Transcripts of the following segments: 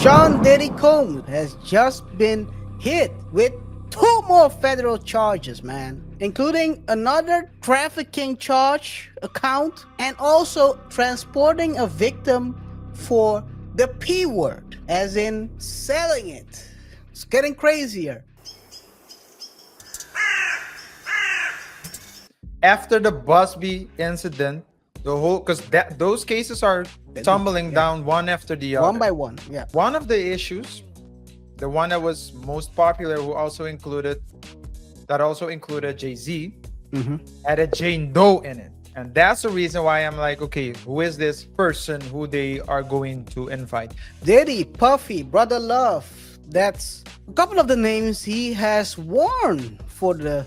Sean Diddy Combs has just been hit with two more federal charges, man, including another trafficking charge account and also transporting a victim for the P word, as in selling it. It's getting crazier. After the Busby incident, the whole because those cases are tumbling down one after the other. One by one, yeah. One of the issues, the one that was most popular, that also included Jay-Z, had a Jane Doe in it. And that's the reason why I'm like, okay, who is this person who they are going to invite? Diddy, Puffy, Brother Love. That's a couple of the names he has worn for the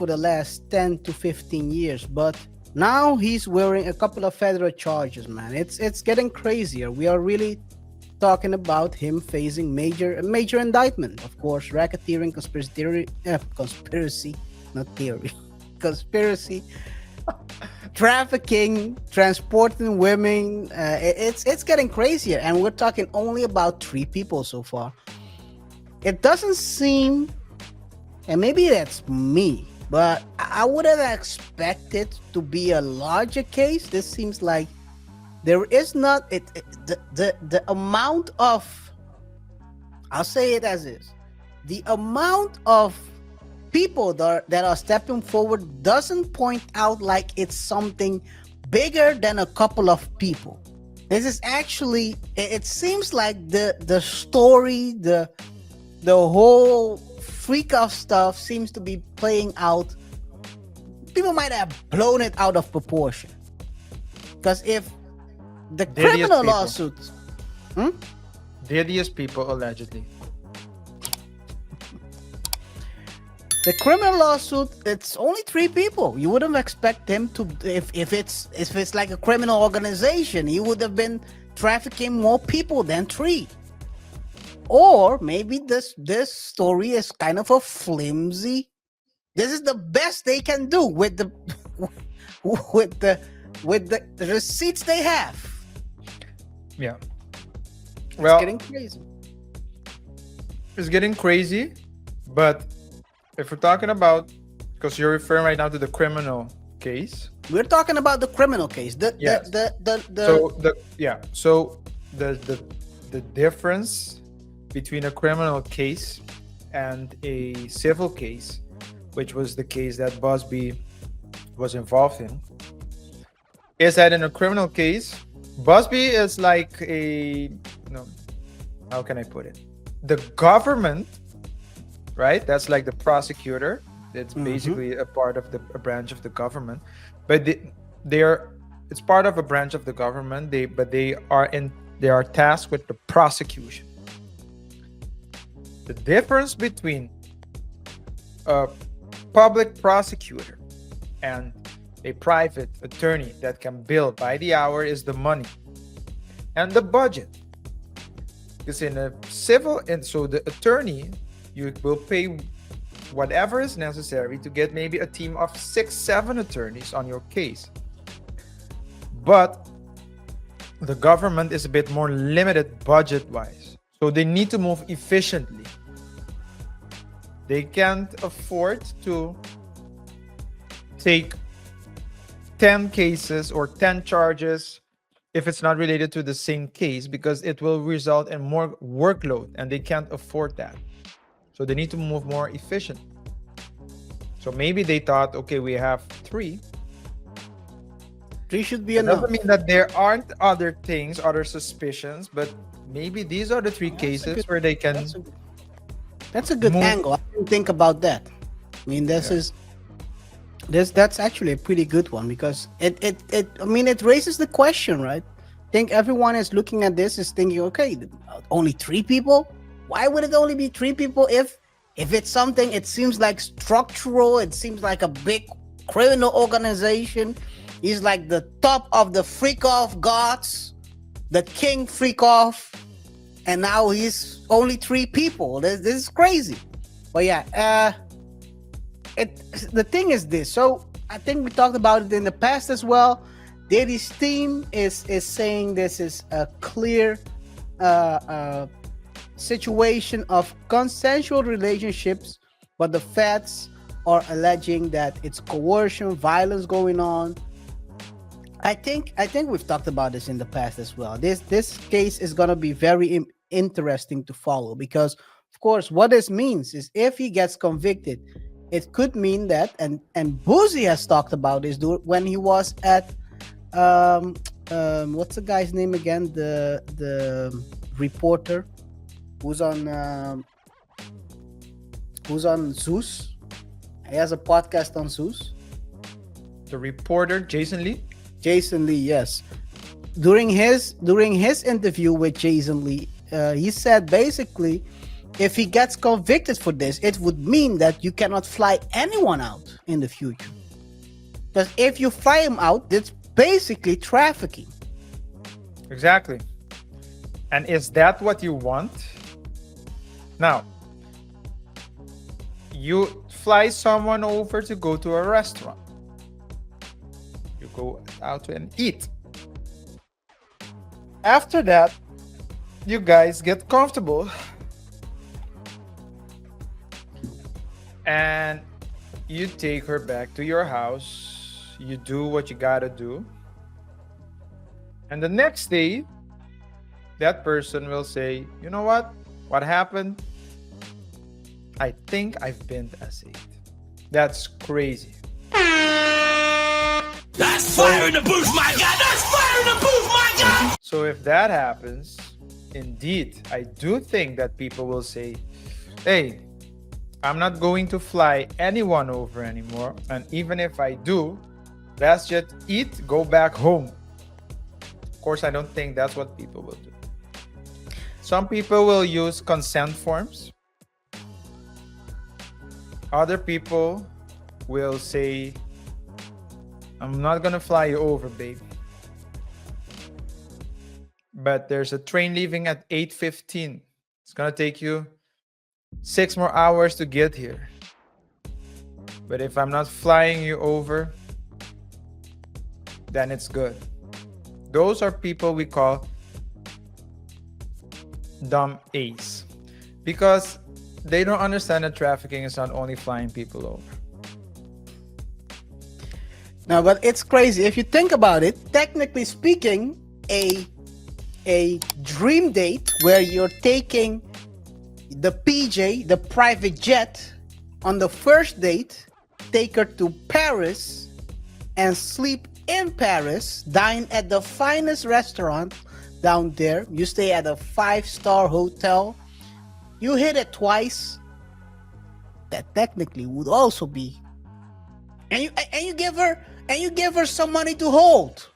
last 10 to 15 years, but now he's wearing a couple of federal charges, man. It's getting crazier. We are really talking about him facing major indictment, of course, racketeering, conspiracy, not theory, conspiracy, trafficking, transporting women. It's getting crazier, and we're talking only about 3 people so far. It doesn't seem, and maybe that's me, but I would have expected to be a larger case. This seems like there is not the amount of, I'll say it as is, the amount of people that are stepping forward doesn't point out like it's something bigger than a couple of people. This is actually, it seems like the story, the whole freak out stuff seems to be playing out. People might have blown it out of proportion, because if the criminal lawsuits, Diddy's people allegedly. The criminal lawsuit, it's only 3 people. You wouldn't expect him to, if it's like a criminal organization, he would have been trafficking more people than 3. Or maybe this story is kind of a flimsy. This is the best they can do with the receipts they have. Yeah. Well, it's getting crazy. It's getting crazy, but if we're talking about, because you're referring right now to the criminal case. We're talking about the criminal case. The difference between a criminal case and a civil case, which was the case that Busby was involved in, is that in a criminal case, Busby is like how can I put it? The government, right? That's like the prosecutor. It's basically a part of a branch of the government, but it's part of a branch of the government. They are tasked with the prosecution. The difference between a public prosecutor and a private attorney that can bill by the hour is the money and the budget. Because in a civil, and so the attorney, you will pay whatever is necessary to get maybe a team of 6-7 attorneys on your case. But the government is a bit more limited budget-wise, so they need to move efficiently. They can't afford to take 10 cases or 10 charges if it's not related to the same case, because it will result in more workload, and they can't afford that. So they need to move more efficient. So maybe they thought, okay, we have 3. 3 should be enough. Doesn't mean that there aren't other things, other suspicions, but maybe these are the 3 cases where they can. That's a good angle. I didn't think about that. I mean, that's actually a pretty good one, because it raises the question, right? I think everyone is looking at this is thinking, okay, only 3 people? Why would it only be 3 people if it's something, it seems like structural, it seems like a big criminal organization. He's like the top of the freak off gods, the king freak off, and now he's only 3 people. This is crazy. But yeah, the thing is this. So I think we talked about it in the past as well. Diddy's team is saying this is a clear situation of consensual relationships, but the feds are alleging that it's coercion, violence going on. I think we've talked about this in the past as well. This case is gonna be very interesting to follow because, of course, what this means is if he gets convicted, it could mean that, and Boozy has talked about this when he was at um what's the guy's name again? The reporter who's on Zeus. He has a podcast on Zeus. The reporter, Jason Lee. Jason Lee, yes. During his interview with Jason Lee, he said basically, if he gets convicted for this, it would mean that you cannot fly anyone out in the future. Because if you fly him out, it's basically trafficking. Exactly. And is that what you want? Now, you fly someone over to go to a restaurant. You go out and eat. After that, you guys get comfortable and you take her back to your house. You do what you gotta do. And the next day, that person will say, you know what? What happened? I think I've been saved. That's crazy. That's fire in the booth, my God! That's fire in the booth, my God! So if that happens, indeed, I do think that people will say, hey, I'm not going to fly anyone over anymore. And even if I do, let's just eat, go back home. Of course, I don't think that's what people will do. Some people will use consent forms. Other people will say, I'm not gonna fly you over, babe. But there's a train leaving at 8:15. It's gonna take you 6 more hours to get here. But if I'm not flying you over, then it's good. Those are people we call dumb A's because they don't understand that trafficking is not only flying people over. No, but it's crazy. If you think about it, technically speaking, a dream date where you're taking the PJ, the private jet, on the first date, take her to Paris and sleep in Paris, dine at the finest restaurant down there. You stay at a 5-star hotel. You hit it twice. That technically would also be. And you give her some money to hold.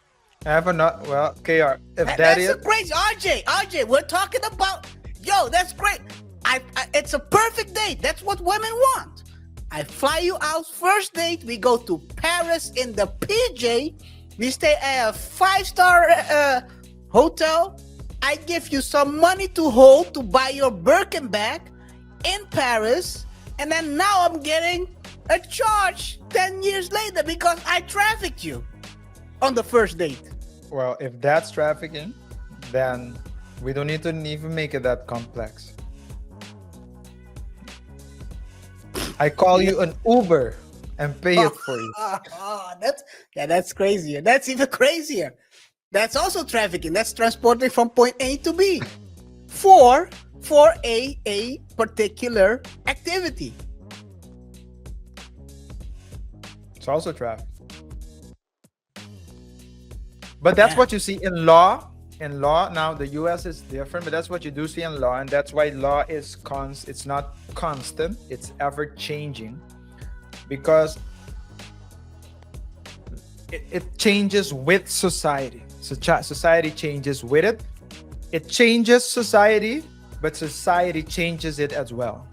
I have not. Well, KR, if That's is crazy. RJ, we're talking about. Yo, that's great. It's a perfect date. That's what women want. I fly you out first date. We go to Paris in the PJ. We stay at a 5-star hotel. I give you some money to hold to buy your Birkin bag in Paris. And then now I'm getting a charge 10 years later because I trafficked you on the first date. well, if that's trafficking, then we don't need to even make it that complex. I call you an Uber and pay it for you. That's crazier. That's even crazier. That's also trafficking. That's transporting from point A to B for a particular activity. It's also trafficking. But that's what you see in law. In law, now the US is different, but that's what you do see in law, and that's why law is it's not constant, it's ever changing, because it changes with society. So society changes with it. It changes society, but society changes it as well.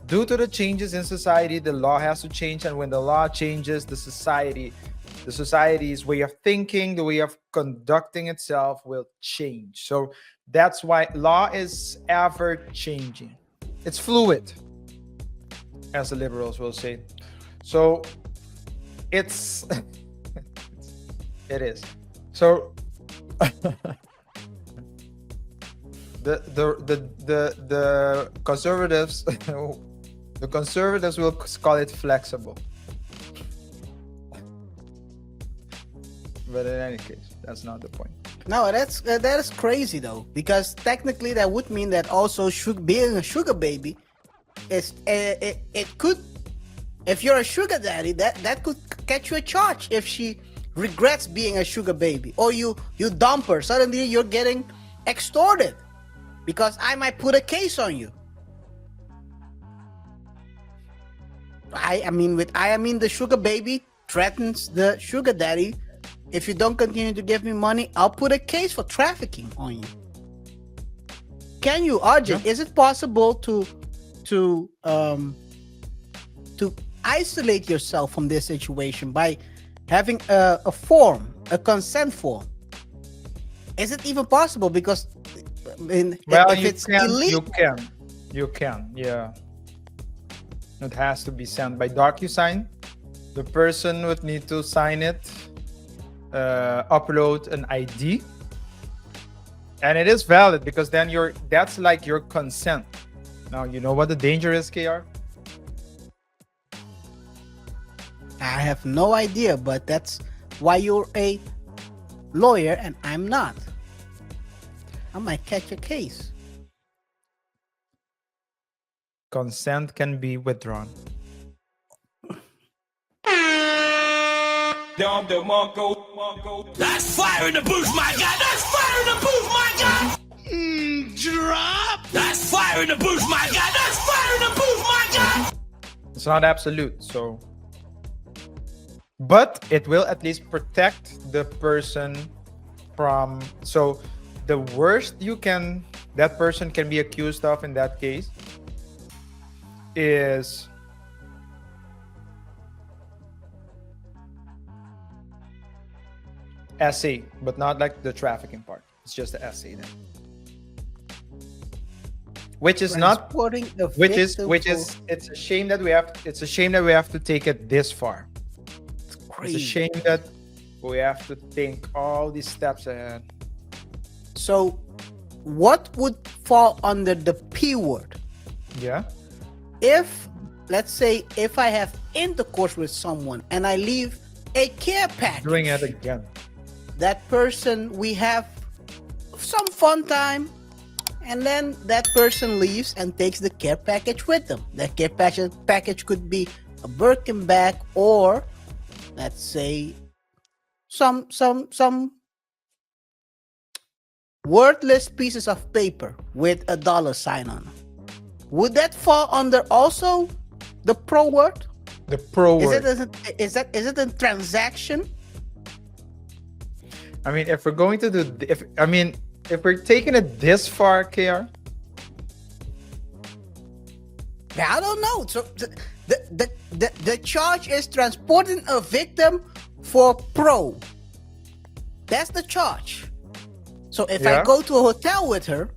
Due to the changes in society, the law has to change, and when the law changes, the society's way of thinking, the way of conducting itself will change. So that's why law is ever changing. It's fluid, as the liberals will say. So it's it is. So The conservatives the conservatives will call it flexible. But in any case, that's not the point. No, that is crazy though, because technically that would mean that also being a sugar baby is it could, if you're a sugar daddy, that could catch you a charge if she regrets being a sugar baby, or you dump her, suddenly you're getting extorted because I might put a case on you. I mean the sugar baby threatens the sugar daddy. If you don't continue to give me money, I'll put a case for trafficking on you. Can you, Arjun? Yeah. Is it possible to isolate yourself from this situation by having a form, a consent form? Is it even possible? Because if it's illegal, you can, yeah. It has to be sent by DocuSign. The person would need to sign it, upload an ID, and it is valid because then that's like your consent. Now you know what the danger is, KR? I have no idea, but that's why you're a lawyer and I'm not. I might catch a case. Consent can be withdrawn. That's fire in the booth, my guy. That's fire in the booth, my guy. Drop. That's fire in the booth, my guy. That's fire in the booth, my guy. It's not absolute, so, but it will at least protect the person from. So the worst that person can be accused of in that case is SA, but not like the trafficking part. It's just the SA then, which is not, Transporting the which is victim it's a shame that we have to take it this far. It's a crazy. shame that we have to think all these steps ahead. So, what would fall under the P word? Yeah. If, let's say, if I have intercourse with someone and I leave a care package, Doing it again. that person, we have some fun time, and then that person leaves and takes the care package with them. That care package could be a Birkin bag, or let's say some worthless pieces of paper with a dollar sign on them. Would that fall under also the pro word? The pro word. Is it a transaction? I mean, if we're going to do, if we're taking it this far, KR, I don't know. So the charge is transporting a victim for pro. That's the charge. So if I Yeah. go to a hotel with her,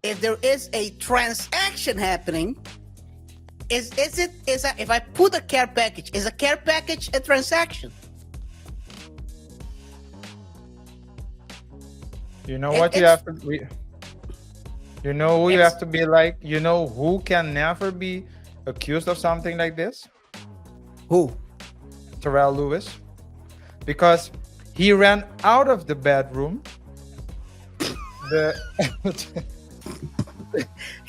if there is a transaction happening, if I put a care package, is a care package a transaction? you know what you have to be. You know who you It's- have to be like. You know who can never be accused of something like this? Who? Terrell Lewis, because he ran out of the bedroom.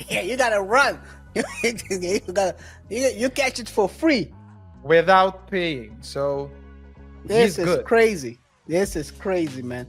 Yeah, you gotta run. you catch it for free. without paying. So This he's is good. crazy. This is crazy, man.